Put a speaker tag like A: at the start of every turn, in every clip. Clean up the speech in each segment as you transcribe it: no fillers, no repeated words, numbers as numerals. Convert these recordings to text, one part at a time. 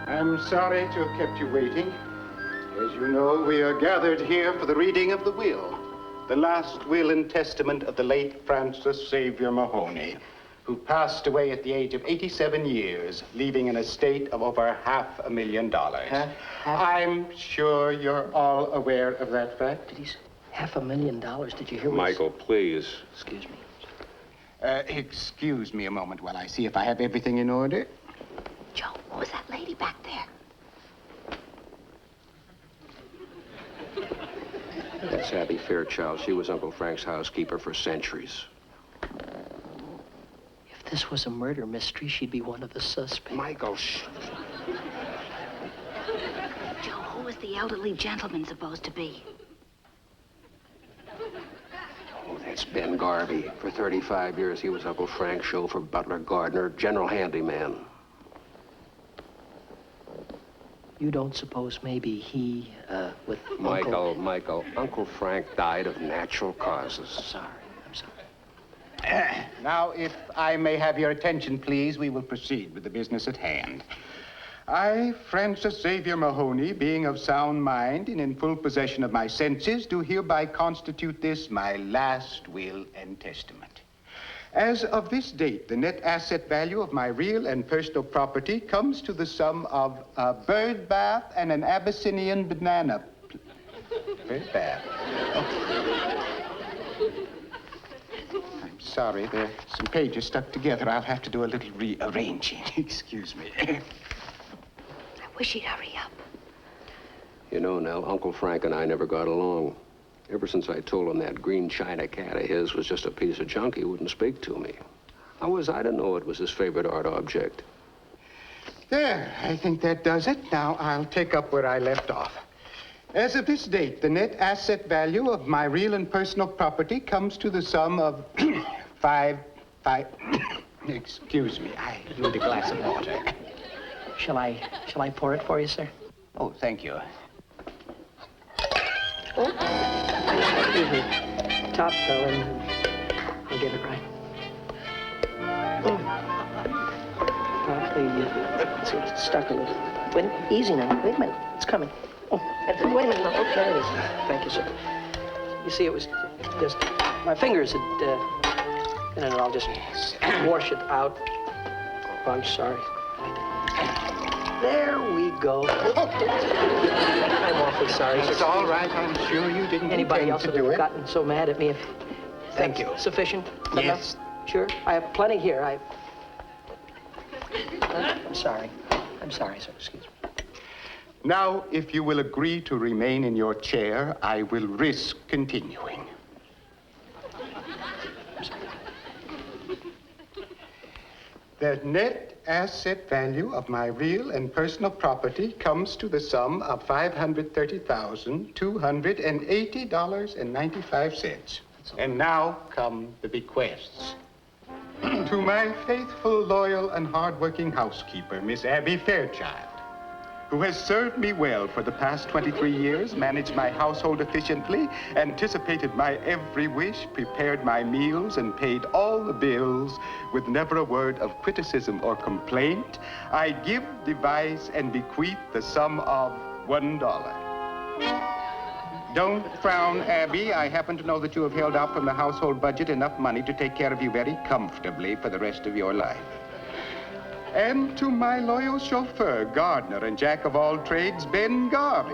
A: I'm sorry to have kept you waiting. As you know, we are gathered here for the reading of the will, the last will and testament of the late Francis Xavier Mahoney, who passed away at the age of 87 years, leaving an estate of over $500,000. I'm sure you're all aware of that fact.
B: Did he say $500,000? Did you hear what
C: Michael, please.
B: Excuse me.
A: Excuse me a moment while I see if I have everything in order.
D: Joe, what was that lady back there?
C: That's Abby Fairchild. She was Uncle Frank's housekeeper for centuries.
B: If this was a murder mystery, she'd be one of the suspects.
C: Michael, shh.
D: Joe, who was the elderly gentleman supposed to be?
C: Oh, that's Ben Garvey. For 35 years, he was Uncle Frank's chauffeur, butler, gardener, general handyman.
B: You don't suppose maybe he, with
C: Michael, Uncle Frank died of natural causes.
B: Sorry, I'm sorry.
A: Now, if I may have your attention, please, we will proceed with the business at hand. I, Francis Xavier Mahoney, being of sound mind and in full possession of my senses, do hereby constitute this my last will and testament. As of this date, the net asset value of my real and personal property comes to the sum of a bird bath and an Abyssinian banana. Bird bath. I'm sorry, there are some pages stuck together. I'll have to do a little rearranging. Excuse me.
D: I wish he'd hurry up.
C: You know, Nell, Uncle Frank and I never got along. Ever since I told him that green china cat of his was just a piece of junk, he wouldn't speak to me. How was I to know it was his favorite art object?
A: There, I think that does it. Now I'll take up where I left off. As of this date, the net asset value of my real and personal property comes to the sum of excuse me, I need a glass of water.
B: Shall I pour it for you, sir?
A: Oh, thank you.
B: Oh, excuse me. Top fell in. I'll get it right. Let's see, it's stuck in it. Wait, easy now. Wait a minute. It's coming. Oh, wait a minute. Oh, there it is. Thank you, sir. You see, it was just my fingers had, and I'll just wash it out. Oh, I'm sorry. There we go. I'm awfully sorry.
A: It's all right. I'm sure you didn't
B: Anybody else
A: to
B: would
A: do
B: have
A: it.
B: gotten so mad at me if...
A: Thank you.
B: Sufficient?
A: Yes.
B: Enough? Sure? I have plenty here. I'm sorry. I'm sorry, sir. Excuse me.
A: Now, if you will agree to remain in your chair, I will risk continuing. The net asset value of my real and personal property comes to the sum of $530,280.95. And now come the bequests. To my faithful, loyal, and hardworking housekeeper, Miss Abby Fairchild, who has served me well for the past 23 years, managed my household efficiently, anticipated my every wish, prepared my meals, and paid all the bills with never a word of criticism or complaint, I give, devise, and bequeath the sum of $1. Don't frown, Abby. I happen to know that you have held out from the household budget enough money to take care of you very comfortably for the rest of your life. And to my loyal chauffeur, gardener, and jack of all trades, Ben Garvey,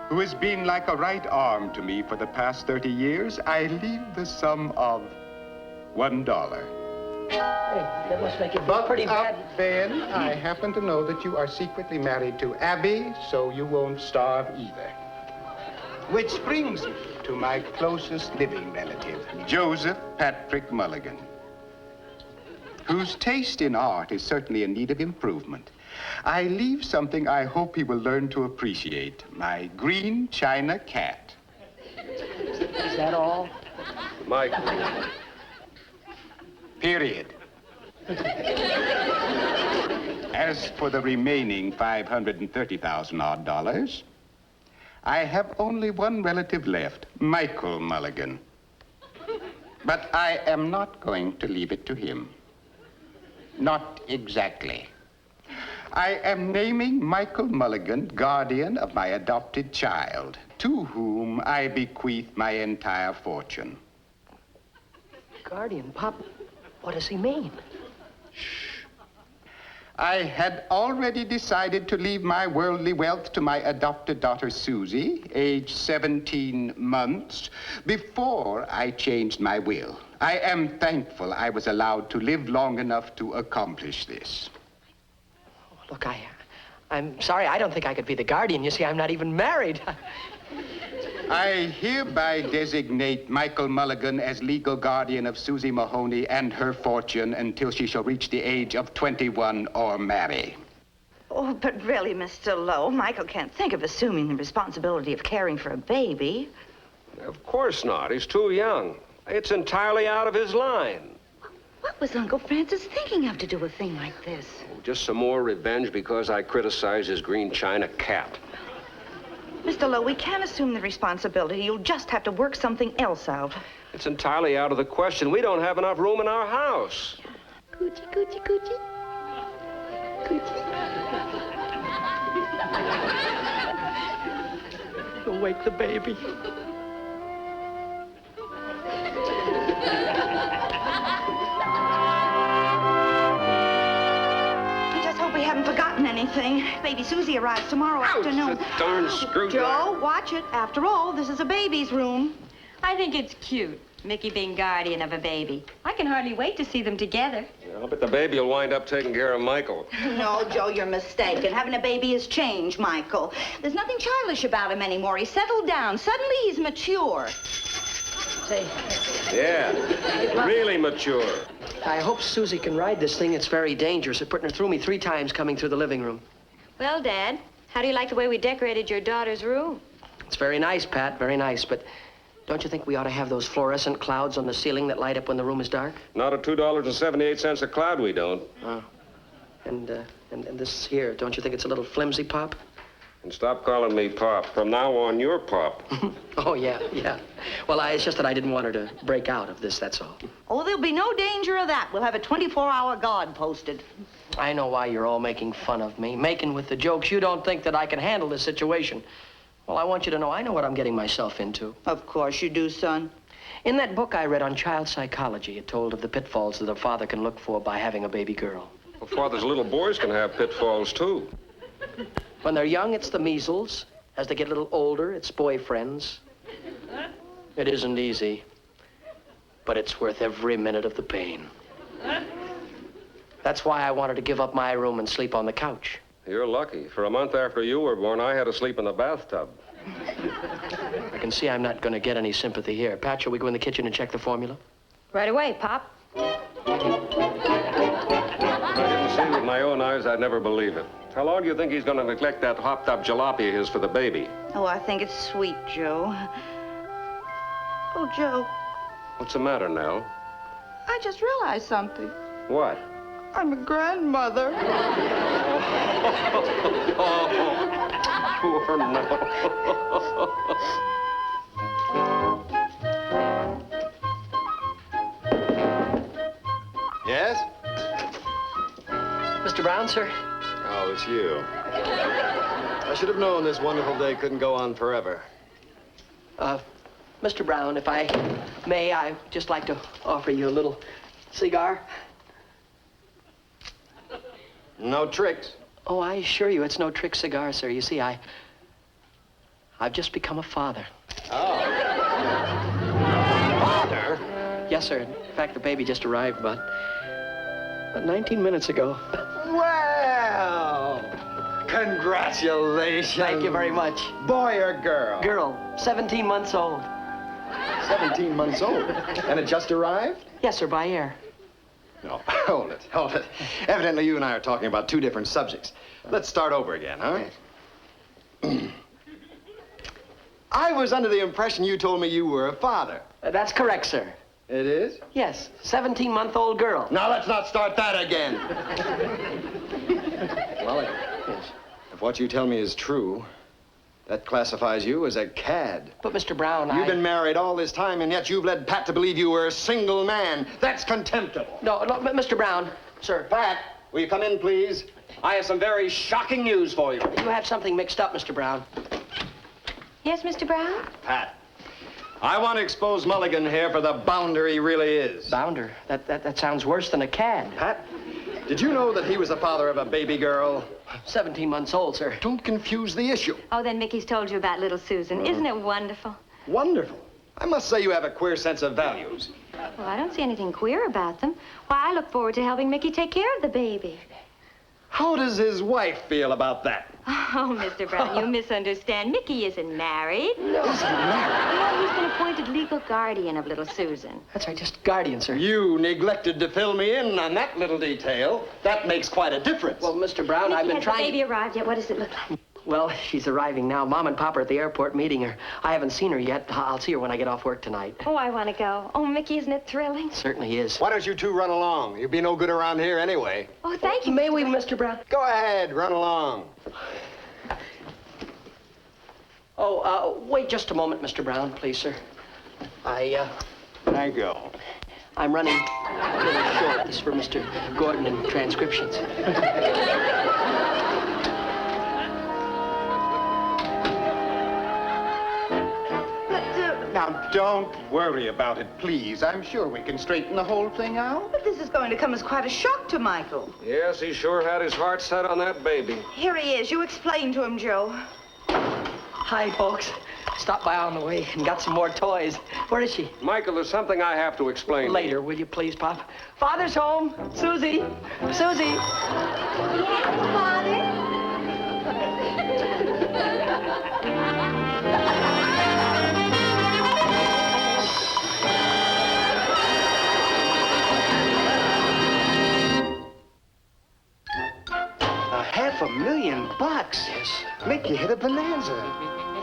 A: who has been like a right arm to me for the past 30 years, I leave the sum of $1.
B: Hey, that must make it pretty bad.
A: Ben, I happen to know that you are secretly married to Abby, so you won't starve either. Which brings me to my closest living relative, Joseph Patrick Mulligan, whose taste in art is certainly in need of improvement, I leave something I hope he will learn to appreciate, my green china cat.
B: Is that all?
C: Mike.
A: Period. As for the remaining $530,000 odd, I have only one relative left, Michael Mulligan. But I am not going to leave it to him. Not exactly. I am naming Michael Mulligan guardian of my adopted child, to whom I bequeath my entire fortune.
B: Guardian, Pop, what does he mean?
A: I had already decided to leave my worldly wealth to my adopted daughter, Susie, age 17 months, before I changed my will. I am thankful I was allowed to live long enough to accomplish this.
B: Look, I'm sorry, I don't think I could be the guardian. You see, I'm not even married.
A: I hereby designate Michael Mulligan as legal guardian of Susie Mahoney and her fortune until she shall reach the age of 21 or marry.
E: Oh, but really, Mr. Lowe, Michael can't think of assuming the responsibility of caring for a baby.
C: Of course not. He's too young. It's entirely out of his line.
D: What was Uncle Francis thinking of to do a thing like this?
C: Oh, just some more revenge because I criticized his green china cat.
E: Mr. Lowe, we can't assume the responsibility. You'll just have to work something else out.
C: It's entirely out of the question. We don't have enough room in our house.
D: Coochie, coochie, coochie. Coochie.
B: You'll wake the baby.
E: I just hope we haven't forgotten anything. Baby Susie arrives tomorrow afternoon.
C: Ouch, the darn screwdriver.
E: Joe, watch it. After all, this is a baby's room.
F: I think it's cute, Mickey being guardian of a baby. I can hardly wait to see them together.
C: I'll bet the baby will wind up taking care of Michael.
E: No, Joe, you're mistaken. Having a baby has changed Michael. There's nothing childish about him anymore. He's settled down. Suddenly he's mature.
B: Say,
C: Yeah, really mature.
B: I hope Susie can ride this thing. It's very dangerous. They're putting her through me 3 times coming through the living room.
F: Well, Dad, how do you like the way we decorated your daughter's room?
B: It's very nice, Pat, very nice, but don't you think we ought to have those fluorescent clouds on the ceiling that light up when the room is dark?
C: Not at $2.78 a cloud, we don't.
B: Oh. And this here, don't you think it's a little flimsy, Pop?
C: And stop calling me Pop. From now on, you're Pop.
B: Oh, yeah. Well, it's just that I didn't want her to break out of this, that's all.
E: Oh, there'll be no danger of that. We'll have a 24-hour guard posted.
B: I know why you're all making fun of me, making with the jokes. You don't think that I can handle this situation. Well, I want you to know I know what I'm getting myself into.
E: Of course you do, son.
B: In that book I read on child psychology, it told of the pitfalls that a father can look for by having a baby girl.
C: Well, fathers, little boys can have pitfalls, too.
B: When they're young, it's the measles. As they get a little older, it's boyfriends. It isn't easy, but it's worth every minute of the pain. That's why I wanted to give up my room and sleep on the couch.
C: You're lucky. For a month after you were born, I had to sleep in the bathtub.
B: I can see I'm not going to get any sympathy here. Pat, shall we go in the kitchen and check the formula?
F: Right away, Pop.
C: If I didn't see it with my own eyes, I'd never believe it. How long do you think he's going to neglect that hopped-up jalopy of his for the baby?
E: Oh, I think it's sweet, Joe. Oh, Joe,
C: What's the matter, Nell?
E: I just realized something.
C: What?
E: I'm a grandmother.
C: Oh, poor Nell.
G: Yes?
B: Mr. Brown, sir?
G: Oh, it's you. I should have known this wonderful day couldn't go on forever.
B: Mr. Brown, if I may, I'd just like to offer you a little cigar.
G: No tricks.
B: Oh, I assure you, it's no trick cigar, sir. You see, I've just become a father.
G: Oh. Father?
B: Yes, sir. In fact, the baby just arrived about 19 minutes ago.
G: Well, congratulations.
B: Thank you very much.
G: Boy or girl?
B: Girl, 17 months old.
G: 17 months old. And it just arrived?
B: Yes, sir, by air.
G: No, hold it, hold it. Evidently, you and I are talking about two different subjects. Let's start over again, huh? I was under the impression you told me you were a father.
B: That's correct, sir.
G: It is?
B: Yes, 17-month-old girl.
G: Now, let's not start that again. Mulligan.
B: Yes.
G: If what you tell me is true, that classifies you as a cad.
B: But, Mr. Brown,
G: You've been married all this time, and yet you've led Pat to believe you were a single man. That's contemptible.
B: No, Mr. Brown, sir.
G: Pat, will you come in, please? I have some very shocking news for you.
B: You have something mixed up, Mr. Brown.
F: Yes, Mr. Brown?
G: Pat, I want to expose Mulligan here for the bounder he really is.
B: Bounder? That sounds worse than a cad.
G: Pat, did you know that he was the father of a baby girl?
B: 17 months old, sir.
G: Don't confuse the issue.
F: Oh, then Mickey's told you about little Susan. Isn't it wonderful?
G: Wonderful. I must say you have a queer sense of values.
F: Well, I don't see anything queer about them. Why, I look forward to helping Mickey take care of the baby.
G: How does his wife feel about that?
F: Oh, Mr. Brown, you misunderstand. Mickey isn't married.
B: No.
F: No, he's been appointed legal guardian of little Susan.
B: That's right, just guardian, sir.
G: You neglected to fill me in on that little detail. That makes quite a difference.
B: Well, Mr. Brown,
F: Mickey,
B: I've been
F: has
B: trying...
F: the baby arrived yet? What does it look like?
B: Well, she's arriving now. Mom and Pop are at the airport meeting her. I haven't seen her yet. I'll see her when I get off work tonight.
F: Oh, I want to go. Oh, Mickey, isn't it thrilling?
B: Certainly is.
G: Why don't you two run along? You'd be no good around here anyway.
F: Oh, thank you.
B: May we, Mr. Brown?
G: Go ahead, run along.
B: Oh, wait just a moment, Mr. Brown, please, sir.
G: Thank you.
B: I'm running a little short. This is for Mr. Gordon in transcriptions.
A: Now, don't worry about it, please. I'm sure we can straighten the whole thing out.
E: But this is going to come as quite a shock to Michael.
C: Yes, he sure had his heart set on that baby.
E: Here he is. You explain to him, Joe.
B: Hi, folks. Stopped by on the way and got some more toys. Where is she?
C: Michael, there's something I have to explain.
B: Later, will you please, Pop? Father's home. Susie. Susie.
F: Yes, Father?
H: $500,000.
B: Yes.
H: Mick, you hit a bonanza.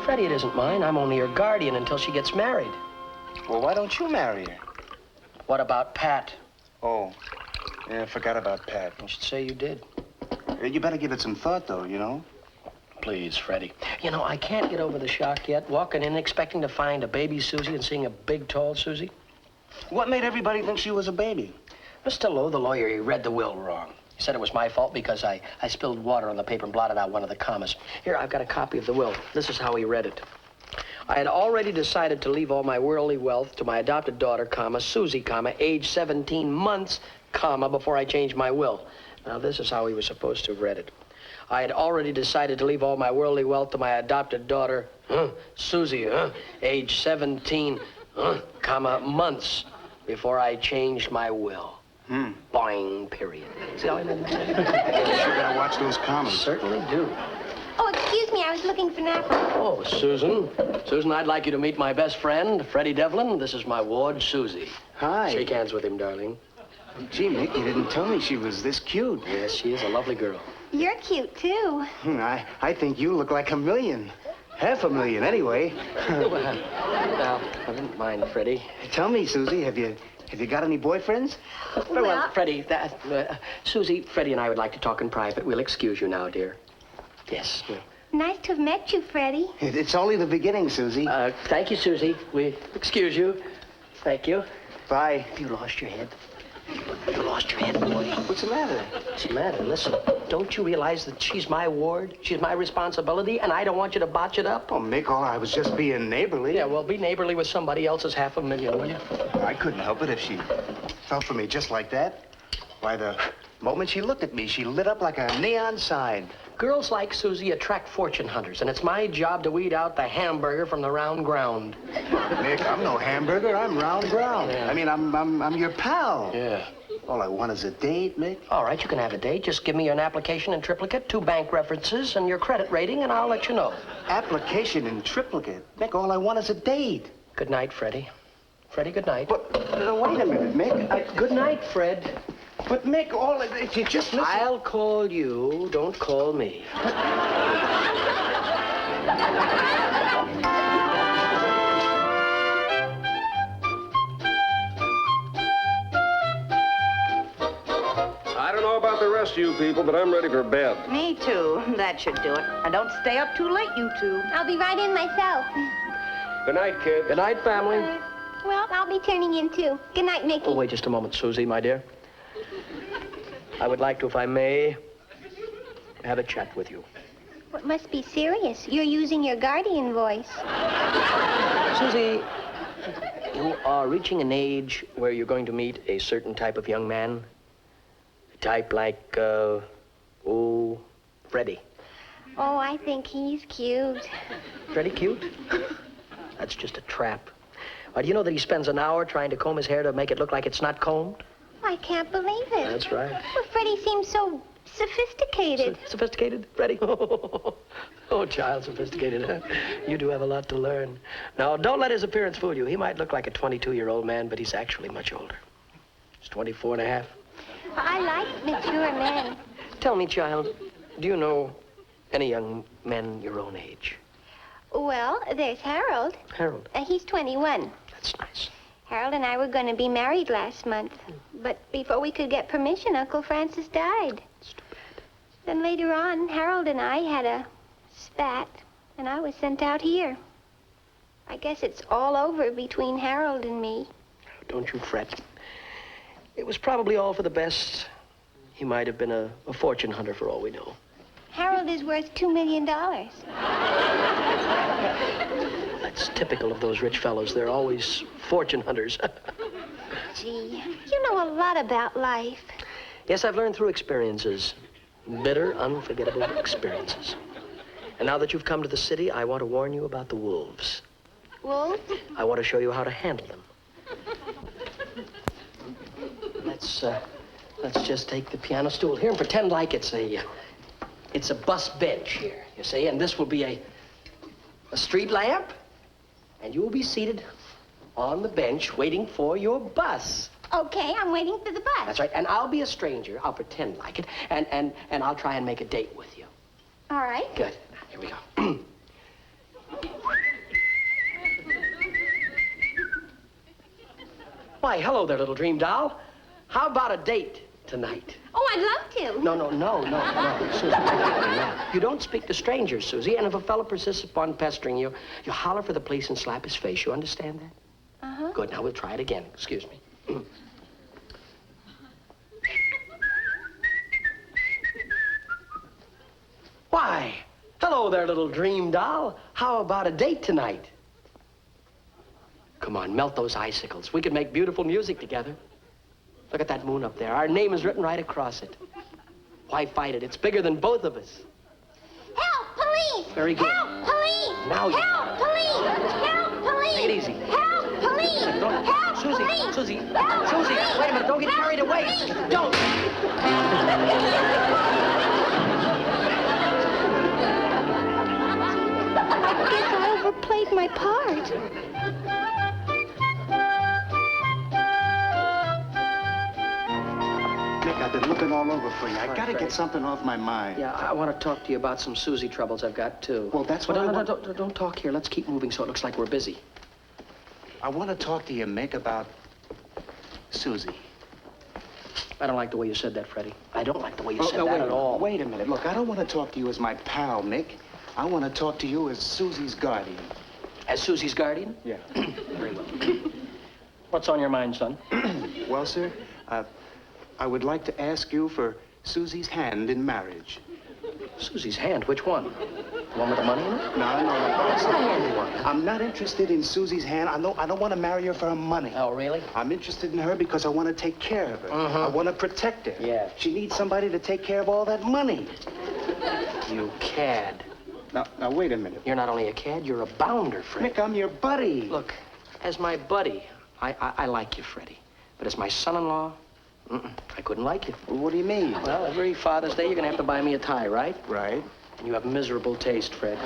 B: Freddie, it isn't mine. I'm only her guardian until she gets married.
H: Well, why don't you marry her?
B: What about Pat?
H: Oh, yeah, I forgot about Pat.
B: You should say you did.
H: You better give it some thought, though, you know?
B: Please, Freddie. You know, I can't get over the shock yet, walking in expecting to find a baby Susie and seeing a big, tall Susie.
H: What made everybody think she was a baby?
B: Mr. Lowe, the lawyer, he read the will wrong. He said it was my fault because I spilled water on the paper and blotted out one of the commas. Here, I've got a copy of the will. This is how he read it. I had already decided to leave all my worldly wealth to my adopted daughter, comma, Susie, comma, age 17 months, comma, before I changed my will. Now, this is how he was supposed to have read it. I had already decided to leave all my worldly wealth to my adopted daughter, Susie, age 17, comma, months, before I changed my will. Boing, period. See how I read that?
H: You sure gotta watch those comments.
B: Certainly do.
F: Oh, excuse me, I was looking for Napper.
B: Oh, Susan. Susan, I'd like you to meet my best friend, Freddie Devlin. This is my ward, Susie.
H: Hi.
B: Shake hands with him, darling.
H: Gee, Mick, you didn't tell me she was this cute.
B: Yes, she is a lovely girl.
F: You're cute, too.
H: I think you look like $1 million. $500,000, anyway.
B: Well, I didn't mind, Freddie.
H: Tell me, Susie, have you got any boyfriends?
B: Well, Freddie, Susie, Freddie and I would like to talk in private. We'll excuse you now, dear. Yes.
F: Nice to have met you, Freddie.
H: It's only the beginning, Susie.
B: Thank you, Susie. We excuse you. Thank you.
H: Bye.
B: You lost your head. You lost your head, boy.
H: What's the matter?
B: What's the matter? Listen, don't you realize that she's my ward? She's my responsibility, and I don't want you to botch it up?
H: Oh, Mick, I was just being neighborly.
B: Yeah, well, be neighborly with somebody else's $500,000, will you?
H: I couldn't help it if she felt for me just like that. Why, the moment she looked at me, she lit up like a neon sign.
B: Girls like Susie attract fortune hunters, and it's my job to weed out the hamburger from the round ground.
H: Mick, I'm no hamburger. I'm round ground.
B: Yeah.
H: I mean, I'm your pal.
B: Yeah.
H: All I want is a date, Mick.
B: All right, you can have a date. Just give me an application in triplicate, 2 bank references, and your credit rating, and I'll let you know.
H: Application in triplicate? Mick, all I want is a date.
B: Good night, Freddie. Freddie, good night.
H: But, wait a minute, Mick.
B: Good night, Fred.
H: But Mick, if you just listen...
B: I'll call you. Don't call me.
C: I don't know about the rest of you people, but I'm ready for bed.
E: Me too. That should do it. And don't stay up too late, you two.
I: I'll be right in myself.
C: Good night, kids.
B: Good night, family.
I: Well, I'll be turning in too. Good night, Mickey.
B: Oh, wait just a moment, Susie, my dear. I would like to, if I may, have a chat with you.
I: Well, it must be serious. You're using your guardian voice.
B: Susie, you are reaching an age where you're going to meet a certain type of young man. A type like, Freddie.
I: Oh, I think he's cute.
B: Freddie cute? That's just a trap. Do you know that he spends an hour trying to comb his hair to make it look like it's not combed?
I: I can't believe it.
B: That's right.
I: Well, Freddie seems so sophisticated.
B: Sophisticated, Freddie? Oh, child, sophisticated, huh? You do have a lot to learn. Now, don't let his appearance fool you. He might look like a 22-year-old man, but he's actually much older. He's 24 and a half.
I: I like mature men.
B: Tell me, child, do you know any young men your own age?
I: Well, there's Harold.
B: Harold?
I: He's 21.
B: That's nice.
I: Harold and I were going to be married last month. But before we could get permission, Uncle Francis died.
B: That's too bad.
I: Then later on, Harold and I had a spat, and I was sent out here. I guess it's all over between Harold and me.
B: Don't you fret. It was probably all for the best. He might have been a fortune hunter for all we know.
I: Harold is worth $2 million.
B: That's typical of those rich fellows. They're always fortune hunters.
I: Gee, you know a lot about life.
B: Yes, I've learned through experiences. Bitter, unforgettable experiences. And now that you've come to the city, I want to warn you about the wolves.
I: Wolves?
B: I want to show you how to handle them. Let's just take the piano stool here and pretend like it's a bus bench here, you see, and this will be a street lamp, and you will be seated on the bench waiting for your bus.
I: Okay, I'm waiting for the bus.
B: That's right, and I'll be a stranger. I'll pretend like it, and I'll try and make a date with you.
I: All right.
B: Good. Here we go. Why, hello there, little dream doll. How about a date tonight?
I: Oh, I'd love to.
B: No. Susie, no. You don't speak to strangers, Susie, and if a fellow persists upon pestering you, you holler for the police and slap his face. You understand that?
I: Uh-huh.
B: Good, now we'll try it again. Excuse me. Why, hello there, little dream doll. How about a date tonight? Come on, melt those icicles. We could make beautiful music together. Look at that moon up there. Our name is written right across it. Why fight it? It's bigger than both of us.
I: Help, police!
B: Very good.
I: Help, police!
B: Now you...
I: Help, police! Help, police!
B: Take it easy.
I: Help, police!
B: Don't...
I: Help,
B: Susie,
I: police!
B: Susie,
I: Help,
B: Susie,
I: police!
B: wait a minute. Don't get
I: Help,
B: carried away.
I: police!
B: Don't.
I: I guess I overplayed my part.
H: Nick, I've been looking all over for you. I gotta
B: Freddie.
H: get something off my mind.
B: Yeah, I want to talk to you about some Susie troubles I've got, too.
H: Well, that's what
B: No, don't talk here. Let's keep moving so it looks like we're busy.
H: I want to talk to you, Mick, about Susie.
B: I don't like the way you said that, Freddie. I don't like the way you said
H: no,
B: that
H: wait,
B: at all.
H: Wait a minute. Look, I don't want to talk to you as my pal, Mick. I want to talk to you as Susie's guardian.
B: As Susie's guardian?
H: Yeah.
B: Very well. What's on your mind, son?
H: Well, sir, I would like to ask you for Susie's hand in marriage.
B: Susie's hand? Which one? The one with the money in it?
H: No.
B: What's the hand you want?
H: I'm not interested in Susie's hand. I don't want to marry her for her money.
B: Oh, really?
H: I'm interested in her because I want to take care of her. I want to protect her.
B: Yeah.
H: She needs somebody to take care of all that money.
B: You cad.
H: Now, wait a minute.
B: You're not only a cad, you're a bounder, Freddie.
H: Nick, I'm your buddy.
B: Look, as my buddy, I like you, Freddie. But as my son-in-law, I couldn't like you.
H: Well, what do you mean?
B: Well, every Father's Day, you're going to have to buy me a tie, right?
H: Right.
B: And you have miserable taste, Fred.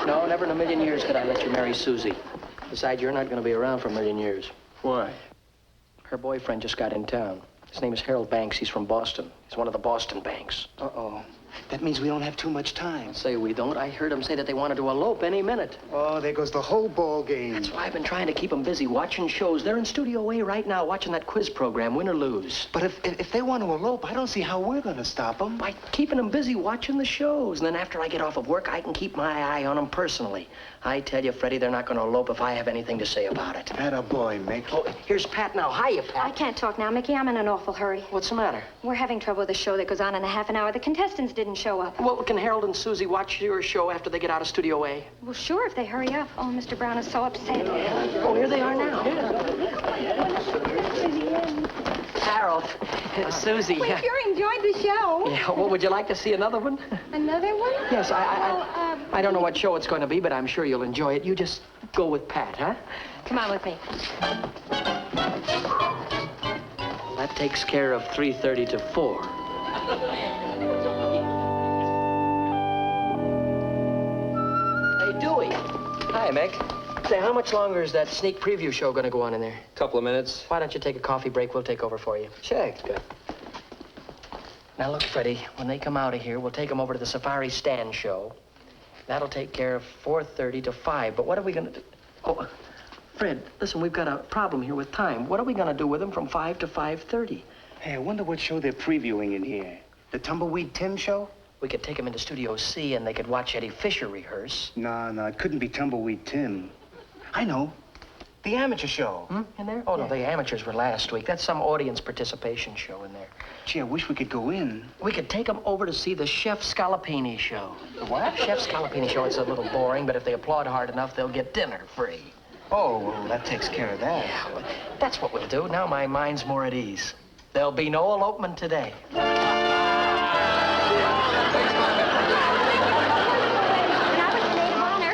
B: No, never in a million years could I let you marry Susie. Besides, you're not going to be around for a million years.
H: Why?
B: Her boyfriend just got in town. His name is Harold Banks. He's from Boston. He's one of the Boston Banks.
H: Uh-oh. That means we don't have too much time.
B: Say we don't. I heard him say that they wanted to elope any minute.
H: Oh, there goes the whole ball game.
B: That's why I've been trying to keep them busy watching shows. They're in Studio A right now watching that quiz program, Win or Lose.
H: But if they want to elope, I don't see how we're going to stop them.
B: By keeping them busy watching the shows. And then after I get off of work, I can keep my eye on them personally. I tell you, Freddie, they're not going to elope if I have anything to say about it.
H: Atta boy, Mick.
B: Oh, here's Pat now. Hiya, Pat.
J: I can't talk now, Mickey. I'm in an awful hurry.
B: What's the matter?
J: We're having trouble with the show that goes on in a half an hour. The contestants didn't show up.
B: Well, can Harold and Susie watch your show after they get out of Studio A?
J: Well, sure, if they hurry up. Oh, Mr. Brown is so upset.
B: Oh, here they are now. Harold, Susie.
I: We sure enjoyed the show.
B: Yeah, well, would you like to see another one?
I: Another one?
B: Yes, I don't know what show it's going to be, but I'm sure you'll enjoy it. You just go with Pat, huh?
J: Come on with me.
B: That takes care of 3:30 to 4. Hey, Dewey.
G: Hi, Mick.
B: Say, how much longer is that sneak preview show going to go on in there?
G: Couple of minutes.
B: Why don't you take a coffee break? We'll take over for you.
G: Check.
B: Good. Now, look, Freddie, when they come out of here, we'll take them over to the Safari Stand show. That'll take care of 4:30 to 5. But what are we going to do? Oh, Fred, listen, we've got a problem here with time. What are we going to do with them from 5 to 5:30?
H: Hey, I wonder what show they're previewing in here. The Tumbleweed Tim show?
B: We could take them into Studio C and they could watch Eddie Fisher rehearse.
H: No, it couldn't be Tumbleweed Tim. I know. The amateur show.
B: In there? Oh, no, the amateurs were last week. That's some audience participation show in there.
H: Gee, I wish we could go in.
B: We could take them over to see the Chef Scalapini show.
H: The what?
B: Chef Scalapini show, it's a little boring, but if they applaud hard enough, they'll get dinner free.
H: Oh, well, that takes care of that.
B: Yeah, well, that's what we'll do. Now my mind's more at ease. There'll be no elopement today.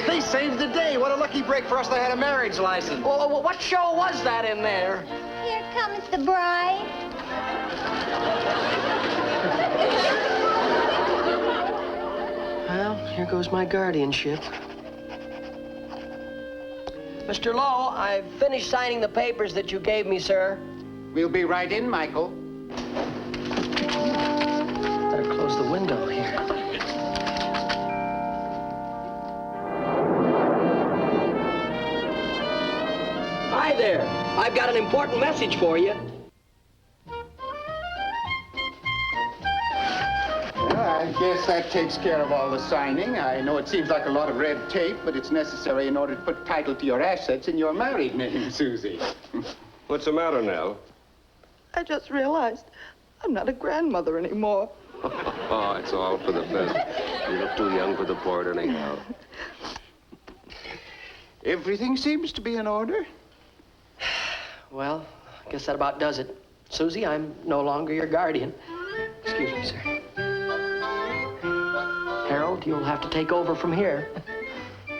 H: They saved the day. What a lucky break for us they had a marriage license.
B: Well, what show was that in there?
I: Here comes the bride.
B: Well, here goes my guardianship. Mr. Lowe, I've finished signing the papers that you gave me, sir.
A: We'll be right in, Michael.
B: Better close the window here. Hi there. I've got an important message for you.
A: I guess that takes care of all the signing. I know it seems like a lot of red tape, but it's necessary in order to put title to your assets in your married name, Susie.
C: What's the matter, Nell?
E: I just realized I'm not a grandmother anymore.
C: Oh, it's all for the best. You look too young for the part anyhow.
A: Everything seems to be in order.
B: Well, I guess that about does it. Susie, I'm no longer your guardian. Excuse me, sir. Harold, you'll have to take over from here.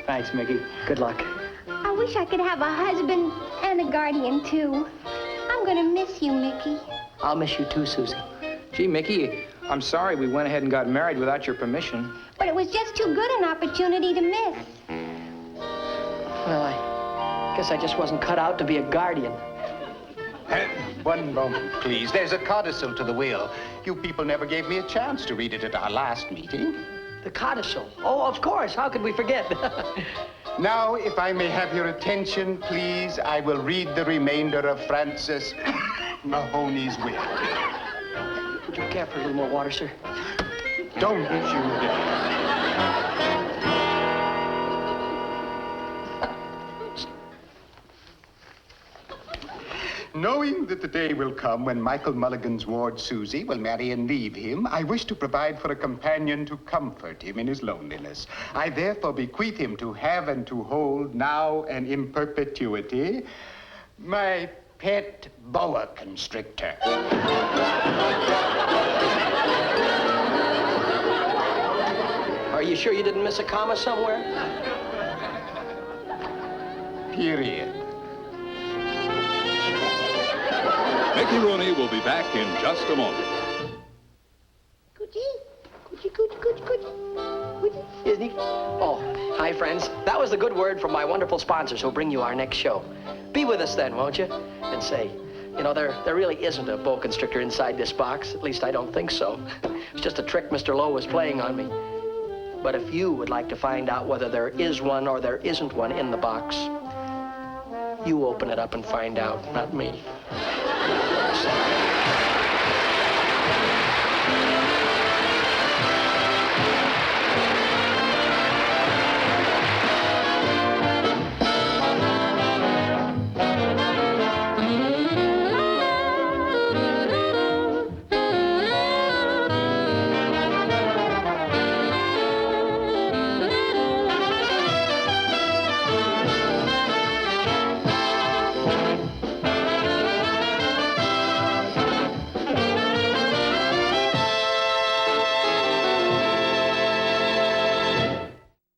H: Thanks, Mickey.
B: Good luck.
I: I wish I could have a husband and a guardian, too. I'm gonna miss you, Mickey.
B: I'll miss you too, Susie.
K: Gee, Mickey, I'm sorry we went ahead and got married without your permission.
I: But it was just too good an opportunity to miss.
B: Well, I guess I just wasn't cut out to be a guardian.
A: One moment, please. There's a codicil to the will. You people never gave me a chance to read it at our last meeting.
B: The codicil. Oh, of course. How could we forget?
A: Now, if I may have your attention, please, I will read the remainder of Francis Mahoney's will.
B: Would you care for a little more water, sir?
A: Don't you dare. Knowing that the day will come when Michael Mulligan's ward, Susie, will marry and leave him, I wish to provide for a companion to comfort him in his loneliness. I therefore bequeath him to have and to hold, now and in perpetuity, my pet boa constrictor.
B: Are you sure you didn't miss a comma somewhere?
A: Period.
L: Mickey Rooney will be back in just a moment.
B: Isn't he? Oh, hi, friends. That was the good word from my wonderful sponsors who'll bring you our next show. Be with us then, won't you? And say, You know, there really isn't a boa constrictor inside this box. At least I don't think so. It's just a trick Mr. Lowe was playing on me. But if you would like to find out whether there is one or there isn't one in the box, you open it up and find out, not me.